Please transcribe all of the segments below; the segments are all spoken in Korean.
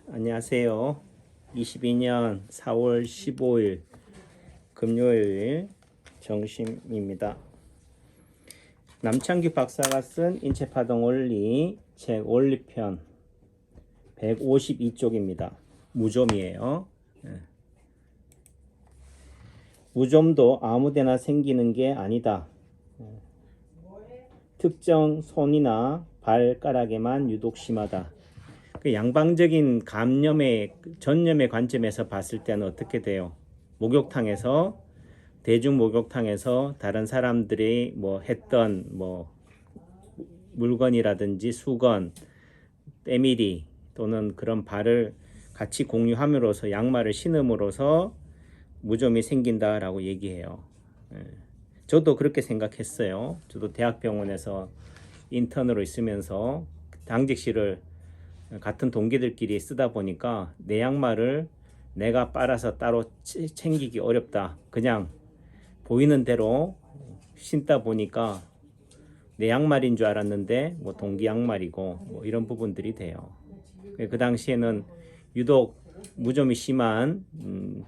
안녕하세요. 22년 4월 15일 금요일 정심입니다. 남창규 박사가 쓴 인체파동 원리 책 원리편 152쪽입니다. 무좀이에요. 무좀도 아무데나 생기는 게 아니다. 특정 손이나 발가락에만 유독 심하다. 그 양방적인 전염의 관점에서 봤을 때는 어떻게 돼요? 목욕탕에서 대중 목욕탕에서 다른 사람들이 뭐 했던 뭐 물건이라든지 수건, 때밀이 또는 그런 발을 같이 공유함으로써 양말을 신음으로써 무좀이 생긴다라고 얘기해요. 저도 그렇게 생각했어요. 저도 대학병원에서 인턴으로 있으면서 당직실을 같은 동기들끼리 쓰다 보니까 내 양말을 내가 빨아서 따로 챙기기 어렵다. 그냥 보이는 대로 신다 보니까 내 양말인 줄 알았는데 뭐 동기 양말이고 뭐 이런 부분들이 돼요. 그 당시에는 유독 무좀이 심한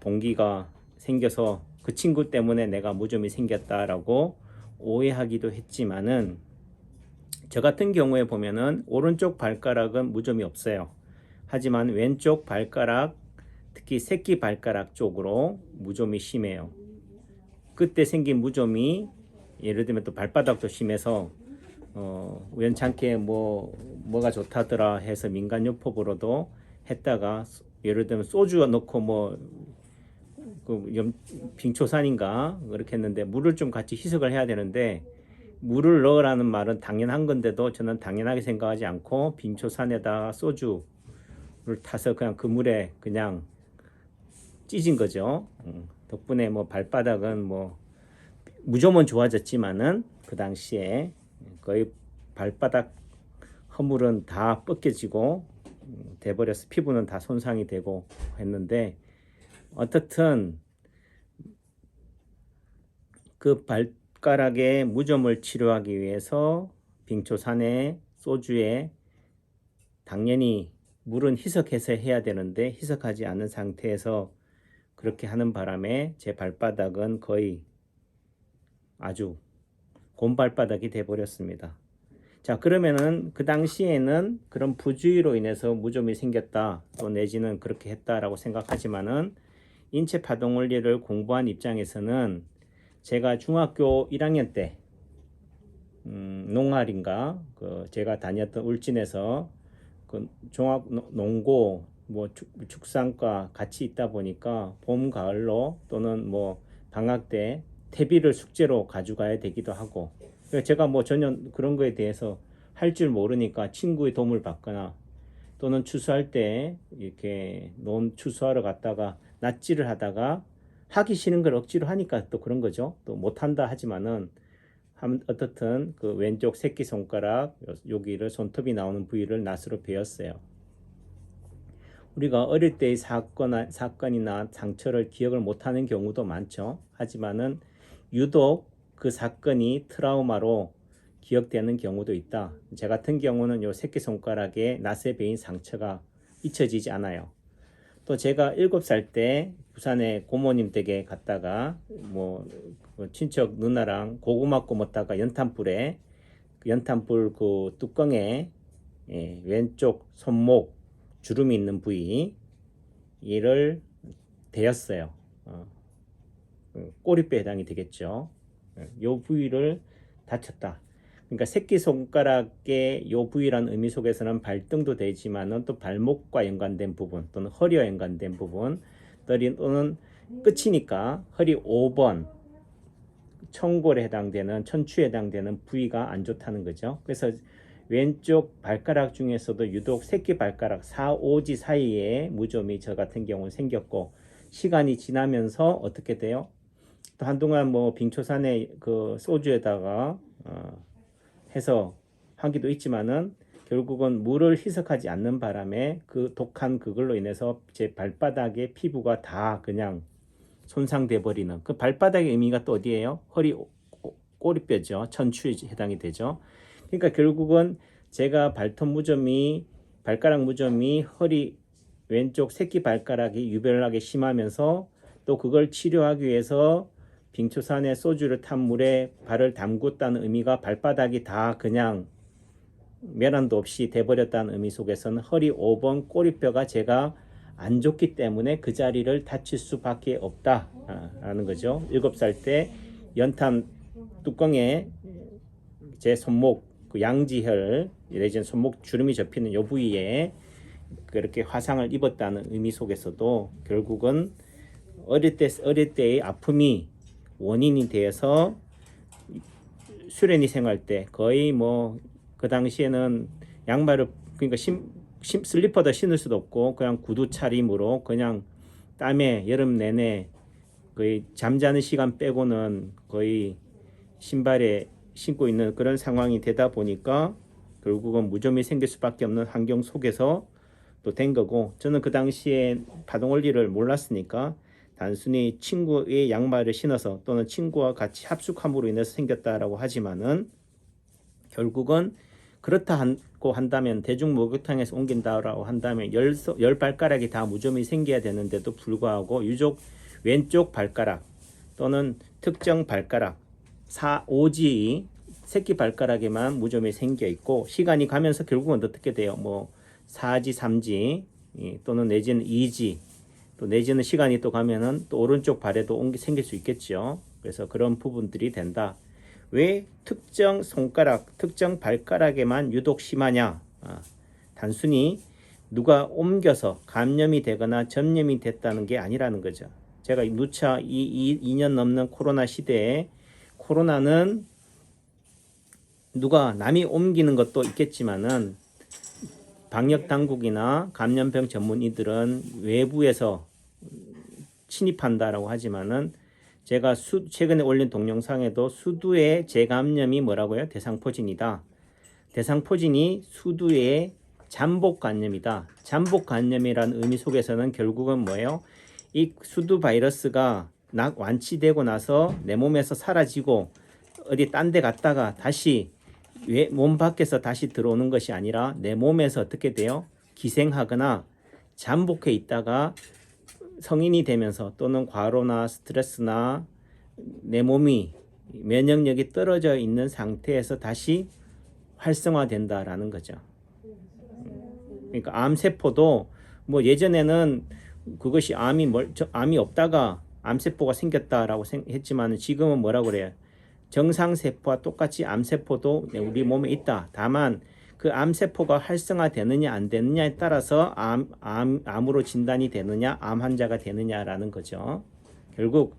동기가 생겨서 그 친구 때문에 내가 무좀이 생겼다라고 오해하기도 했지만은 저 같은 경우에 보면은 오른쪽 발가락은 무좀이 없어요. 하지만 왼쪽 발가락, 특히 새끼 발가락 쪽으로 무좀이 심해요. 그때 생긴 무좀이 예를 들면 또 발바닥도 심해서 우연찮게 뭐가 좋다더라 해서 민간요법으로도 했다가 예를 들면 소주 넣고 빙초산인가 그렇게 했는데 물을 좀 같이 희석을 해야 되는데 물을 넣으라는 말은 당연한 건데도 저는 당연하게 생각하지 않고 빙초산에다가 소주를 타서 그냥 그 물에 그냥 찢은 거죠. 덕분에 뭐 발바닥은 뭐 무좀은 좋아졌지만은 그 당시에 거의 발바닥 허물은 다 벗겨지고 돼버려서 피부는 다 손상이 되고 했는데 어떻든 그 발가락의 무좀을 치료하기 위해서 빙초산에 소주에 당연히 물은 희석해서 해야 되는데 희석하지 않은 상태에서 그렇게 하는 바람에 제 발바닥은 거의 아주 곰발바닥이 돼버렸습니다. 자, 그러면은 그 당시에는 그런 부주의로 인해서 무좀이 생겼다 또 내지는 그렇게 했다라고 생각하지만은 인체 파동 원리를 공부한 입장에서는 제가 중학교 1학년 때 농활인가 그 제가 다녔던 울진에서 그 종합 농고 뭐 축산과 같이 있다 보니까 봄 가을로 또는 뭐 방학 때 퇴비를 숙제로 가져가야 되기도 하고 제가 뭐 전혀 그런 거에 대해서 할 줄 모르니까 친구의 도움을 받거나 또는 추수할 때 이렇게 논 추수하러 갔다가 낫지를 하다가 하기 싫은 걸 억지로 하니까 또 그런 거죠. 또 못한다 하지만은 어떻든 그 왼쪽 새끼손가락 여기를 손톱이 나오는 부위를 낫으로 베었어요. 우리가 어릴 때의 사건이나 상처를 기억을 못하는 경우도 많죠. 하지만은 유독 그 사건이 트라우마로 기억되는 경우도 있다. 제 같은 경우는 요 새끼손가락에 낫에 베인 상처가 잊혀지지 않아요. 또 제가 7살 때 부산에 고모님 댁에 갔다가 친척 누나랑 고구마 꼬먹다가 연탄불 그 뚜껑에 왼쪽 손목 주름이 있는 부위 이를 대었어요. 꼬리뼈에 해당이 되겠죠. 요 부위를 다쳤다. 그러니까 새끼손가락의 요 부위라는 의미 속에서는 발등도 되지만은 또 발목과 연관된 부분 또는 허리와 연관된 부분 또는 끝이니까 허리 5번 청골에 해당되는 천추에 해당되는 부위가 안 좋다는 거죠. 그래서 왼쪽 발가락 중에서도 유독 새끼 발가락 4, 5지 사이에 무좀이 저 같은 경우는 생겼고 시간이 지나면서 어떻게 돼요? 또 한동안 뭐 빙초산에 그 소주에다가 해서 하기도 있지만은 결국은 물을 희석하지 않는 바람에 그 독한 그걸로 인해서 제 발바닥의 피부가 다 그냥 손상돼 버리는 그 발바닥의 의미가 또 어디예요? 허리 꼬리뼈죠. 천추에 해당이 되죠. 그러니까 결국은 제가 발가락 무좀이 허리 왼쪽 새끼 발가락이 유별나게 심하면서 또 그걸 치료하기 위해서 빙초산에 소주를 탄 물에 발을 담궜다는 의미가 발바닥이 다 그냥 면한도 없이 돼버렸다는 의미 속에서는 허리 5번 꼬리뼈가 제가 안 좋기 때문에 그 자리를 다칠 수밖에 없다 라는 거죠. 7살 때 연탄 뚜껑에 제 손목 그 양지혈 내지는 손목 주름이 접히는 요 부위에 그렇게 화상을 입었다는 의미 속에서도 결국은 어릴 때의 아픔이 원인이 되어서 수련이 생활 때 거의 뭐 그 당시에는 양말을 그러니까 슬리퍼도 신을 수도 없고 그냥 구두 차림으로 그냥 땀에 여름 내내 거의 잠자는 시간 빼고는 거의 신발에 신고 있는 그런 상황이 되다 보니까 결국은 무좀이 생길 수밖에 없는 환경 속에서 또 된 거고, 저는 그 당시에 파동 원리를 몰랐으니까 단순히 친구의 양말을 신어서 또는 친구와 같이 합숙함으로 인해서 생겼다라고 하지만은 결국은 그렇다고 한다면 대중 목욕탕에서 옮긴다라고 한다면 열 발가락이 다 무좀이 생겨야 되는데도 불구하고 유독 왼쪽 발가락 또는 특정 발가락 5지 새끼 발가락에만 무좀이 생겨 있고 시간이 가면서 결국은 어떻게 돼요? 뭐 4지, 3지 또는 내지는 2지 또 내지는 시간이 또 가면은 또 오른쪽 발에도 생길 수 있겠죠. 그래서 그런 부분들이 된다. 왜 특정 손가락, 특정 발가락에만 유독 심하냐? 단순히 누가 옮겨서 감염이 되거나 전염이 됐다는 게 아니라는 거죠. 제가 누차 2년 넘는 코로나 시대에 코로나는 누가 남이 옮기는 것도 있겠지만은 방역 당국이나 감염병 전문의들은 외부에서 침입한다라고 하지만은 제가 최근에 올린 동영상에도 수두의 재감염이 뭐라고요? 대상포진이다. 대상포진이 수두의 잠복 감염이다. 잠복 감염이라는 의미 속에서는 결국은 뭐예요? 이 수두 바이러스가 완치되고 나서 내 몸에서 사라지고 어디 딴 데 갔다가 다시 몸 밖에서 다시 들어오는 것이 아니라 내 몸에서 어떻게 돼요? 기생하거나 잠복해 있다가 성인이 되면서 또는 과로나 스트레스나 내 몸이 면역력이 떨어져 있는 상태에서 다시 활성화된다라는 거죠. 그러니까 암세포도 뭐 예전에는 그것이 암이 없다가 암세포가 생겼다라고 했지만 지금은 뭐라고 그래요? 정상세포와 똑같이 암세포도 우리 몸에 있다. 다만 그 암세포가 활성화되느냐 안 되느냐에 따라서 암으로 진단이 되느냐 암 환자가 되느냐라는 거죠. 결국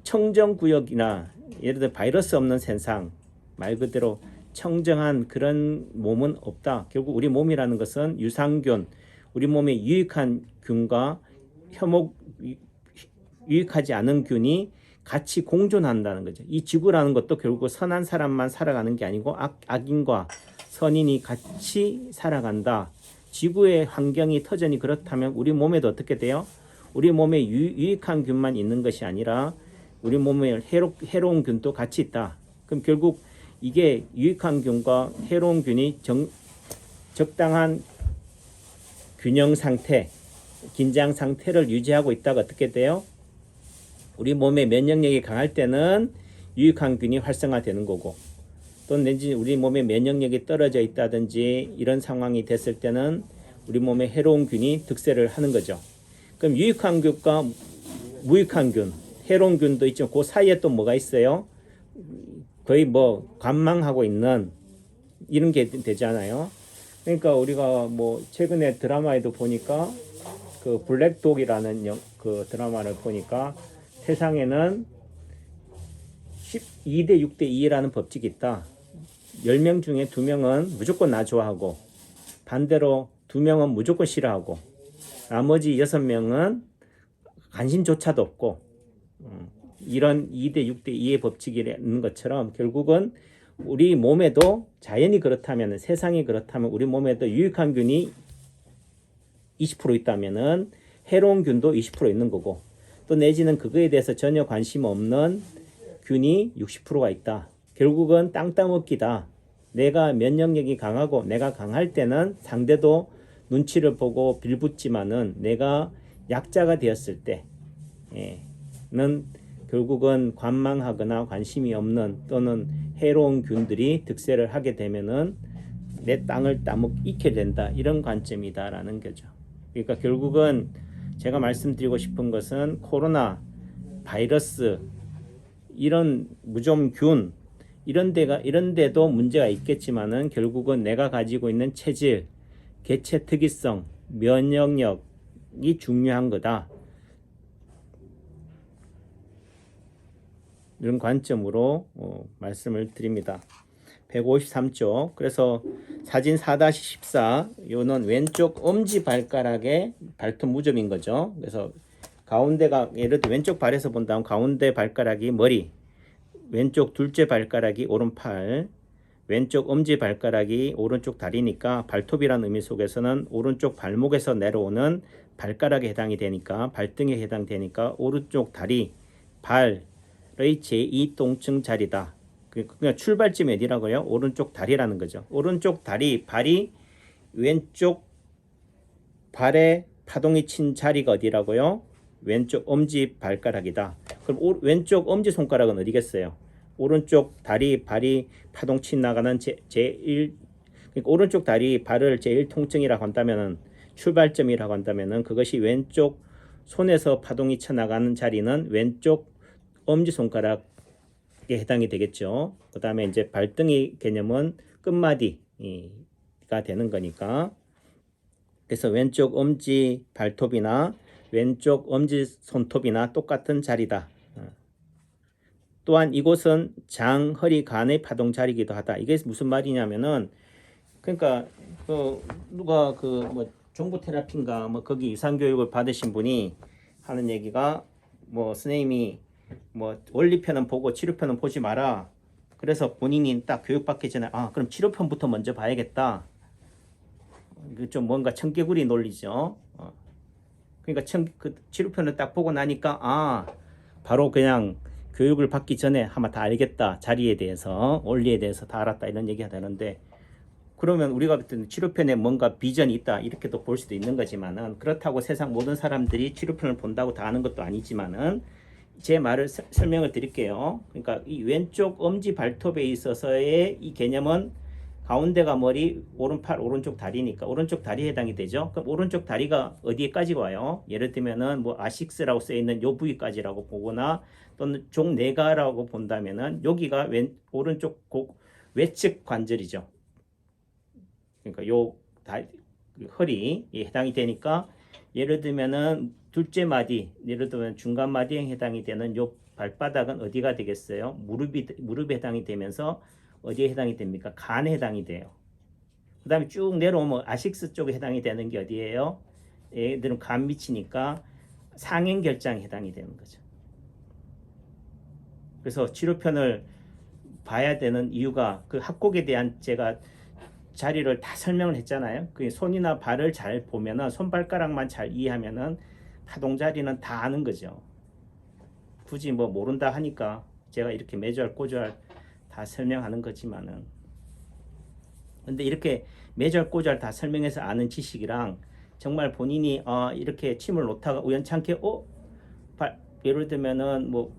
청정구역이나 예를 들어 바이러스 없는 세상 말 그대로 청정한 그런 몸은 없다. 결국 우리 몸이라는 것은 유산균, 우리 몸에 유익한 균과 유익하지 않은 균이 같이 공존한다는 거죠. 이 지구라는 것도 결국 선한 사람만 살아가는 게 아니고 악인과 선인이 같이 살아간다. 지구의 환경이 터전이 그렇다면 우리 몸에도 어떻게 돼요? 우리 몸에 유익한 균만 있는 것이 아니라 우리 몸에 해로운 균도 같이 있다. 그럼 결국 이게 유익한 균과 해로운 균이 적당한 균형 상태, 긴장 상태를 유지하고 있다가 어떻게 돼요? 우리 몸의 면역력이 강할 때는 유익한 균이 활성화되는 거고, 또 내지 우리 몸의 면역력이 떨어져 있다든지 이런 상황이 됐을 때는 우리 몸에 해로운 균이 득세를 하는 거죠. 그럼 유익한 균과 무익한 균, 해로운 균도 있죠. 그 사이에 또 뭐가 있어요? 거의 뭐 관망하고 있는 이런 게 되잖아요. 그러니까 우리가 뭐 최근에 드라마에도 보니까 그 블랙독이라는 그 드라마를 보니까 세상에는 2대 6대 2라는 법칙이 있다. 10명 중에 2명은 무조건 나 좋아하고 반대로 2명은 무조건 싫어하고 나머지 6명은 관심조차도 없고, 이런 2대 6대 2의 법칙이라는 것처럼 결국은 우리 몸에도 자연이 그렇다면, 세상이 그렇다면 우리 몸에도 유익한 균이 20% 있다면은 해로운 균도 20% 있는 거고, 또 내지는 그거에 대해서 전혀 관심 없는 균이 60%가 있다. 결국은 땅 따먹기다. 내가 면역력이 강하고 내가 강할 때는 상대도 눈치를 보고 빌붙지만은 내가 약자가 되었을 때는 결국은 관망하거나 관심이 없는 또는 해로운 균들이 득세를 하게 되면은 내 땅을 따먹게 된다, 이런 관점이다라는 거죠. 그러니까 결국은 제가 말씀드리고 싶은 것은 코로나 바이러스, 이런 무좀균, 이런 데도 문제가 있겠지만은 결국은 내가 가지고 있는 체질, 개체 특이성, 면역력이 중요한 거다, 이런 관점으로 말씀을 드립니다. 153쪽. 그래서 사진 4-14, 요는 왼쪽 엄지 발가락의 발톱 무좀인 거죠. 그래서 가운데가, 예를 들어 왼쪽 발에서 본다면 가운데 발가락이 머리, 왼쪽 둘째 발가락이 오른팔, 왼쪽 엄지 발가락이 오른쪽 다리니까 발톱이라는 의미 속에서는 오른쪽 발목에서 내려오는 발가락에 해당이 되니까, 발등에 해당되니까 오른쪽 다리, 발의 제2동층 자리다. 그러니까 출발점이 어디라고요? 오른쪽 다리라는 거죠. 오른쪽 다리, 발이 왼쪽 발에 파동이 친 자리가 어디라고요? 왼쪽 엄지 발가락이다. 그럼 왼쪽 엄지 손가락은 어디겠어요? 오른쪽 다리, 발이 파동 친 나가는 제1, 그러니까 오른쪽 다리, 발을 제1통증이라고 한다면은, 출발점이라고 한다면은, 그것이 왼쪽 손에서 파동이 쳐 나가는 자리는 왼쪽 엄지 손가락에 해당이 되겠죠. 그 다음에 이제 발등의 개념은 끝마디가 되는 거니까, 그래서 왼쪽 엄지 발톱이나 왼쪽 엄지 손톱이나 똑같은 자리다. 또한 이곳은 장, 허리, 간의 파동 자리이기도 하다. 이게 무슨 말이냐면은, 그러니까 누가 뭐 종부 테라피인가 뭐 거기 유산 교육을 받으신 분이 하는 얘기가, 뭐 선생님이 뭐 원리편은 보고 치료편은 보지 마라. 그래서 본인이 딱 교육받기 전에 그럼 치료편부터 먼저 봐야겠다. 좀 뭔가 청개구리 논리죠. 그러니까 그 치료편을 딱 보고 나니까 바로 그냥 교육을 받기 전에 아마 다 알겠다. 자리에 대해서, 원리에 대해서 다 알았다, 이런 얘기가 되는데, 그러면 우리가 볼 때는 치료편에 뭔가 비전이 있다, 이렇게도 볼 수도 있는 거지만은, 그렇다고 세상 모든 사람들이 치료편을 본다고 다 아는 것도 아니지만은, 제 말을 설명을 드릴게요. 그러니까 이 왼쪽 엄지 발톱에 있어서의 이 개념은 가운데가 머리, 오른팔, 오른쪽 다리니까 오른쪽 다리에 해당이 되죠. 그럼 오른쪽 다리가 어디에까지 와요? 예를 들면은 뭐 아식스라고 쓰여 있는 요 부위까지라고 보거나, 또는 종내가라고 본다면은 여기가 오른쪽 외측 관절이죠. 그러니까 요 허리에 해당이 되니까, 예를 들면은 둘째 마디, 예를 들면 중간 마디에 해당이 되는 요 발바닥은 어디가 되겠어요? 무릎에 해당이 되면서 어디에 해당이 됩니까? 간에 해당이 돼요. 그 다음에 쭉 내려오면 아식스 쪽에 해당이 되는 게 어디예요? 얘들은 간 밑이니까 상행결장에 해당이 되는 거죠. 그래서 치료편을 봐야 되는 이유가, 그 합곡에 대한 제가 자리를 다 설명을 했잖아요. 그 손이나 발을 잘 보면은, 손발가락만 잘 이해하면은 파동 자리는 다 아는 거죠. 굳이 뭐 모른다 하니까 제가 이렇게 매주알 다 설명하는 거지만은, 근데 이렇게 매주알 다 설명해서 아는 지식이랑, 정말 본인이 이렇게 침을 놓다가 우연찮게 예를 들면은 뭐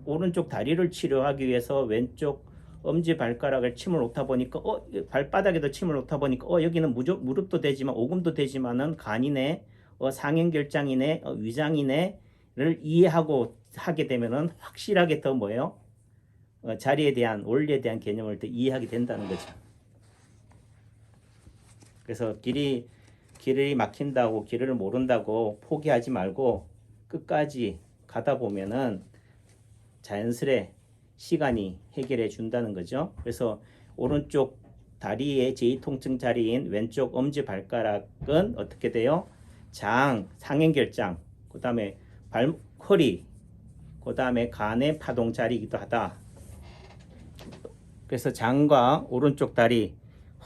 오른쪽 다리를 치료하기 위해서 왼쪽 엄지 발가락을 침을 놓다 보니까 발바닥에도 침을 놓다 보니까 여기는 무릎도 되지만 오금도 되지만은 간이네, 상행결장이네, 위장이네를 이해하고 하게 되면은 확실하게 더 뭐예요? 자리에 대한, 원리에 대한 개념을 더 이해하게 된다는 거죠. 그래서 길이 막힌다고, 길을 모른다고 포기하지 말고 끝까지 가다 보면은 자연스레 시간이 해결해 준다는 거죠. 그래서 오른쪽 다리의 제2통증 자리인 왼쪽 엄지 발가락은 어떻게 돼요? 장, 상행결장, 그 다음에 허리, 그 다음에 간의 파동 자리이기도 하다. 그래서 장과 오른쪽 다리,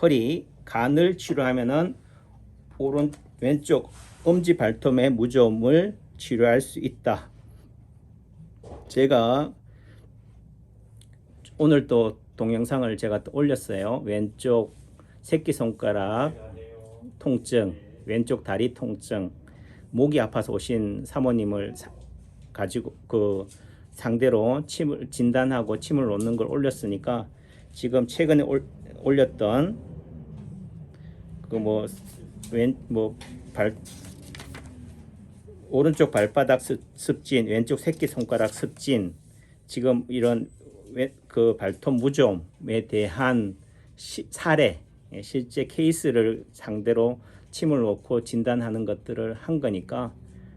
허리, 간을 치료하면은 왼쪽 엄지 발톱의 무좀을 치료할 수 있다. 제가 오늘 또 동영상을 제가 또 올렸어요. 왼쪽 새끼손가락 통증, 왼쪽 다리 통증, 목이 아파서 오신 사모님을 가지고 그 상대로 침을 진단하고 침을 놓는 걸 올렸으니까 지금 최근에 올렸던 그 오른쪽 발바닥 습진, 왼쪽 새끼손가락 습진, 지금 이런 그 발톱 무좀에 대한 사례, 실제 케이스를 상대로 침을 놓고 진단하는 것들을 한 거니까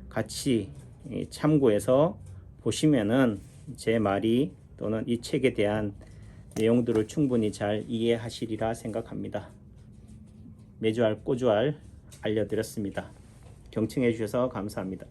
같이 참고해서 보시면은 제 말이 또는 이 책에 대한 내용들을 충분히 잘 이해하시리라 생각합니다. 매주알 꼬주알 알려드렸습니다. 경청해 주셔서 감사합니다.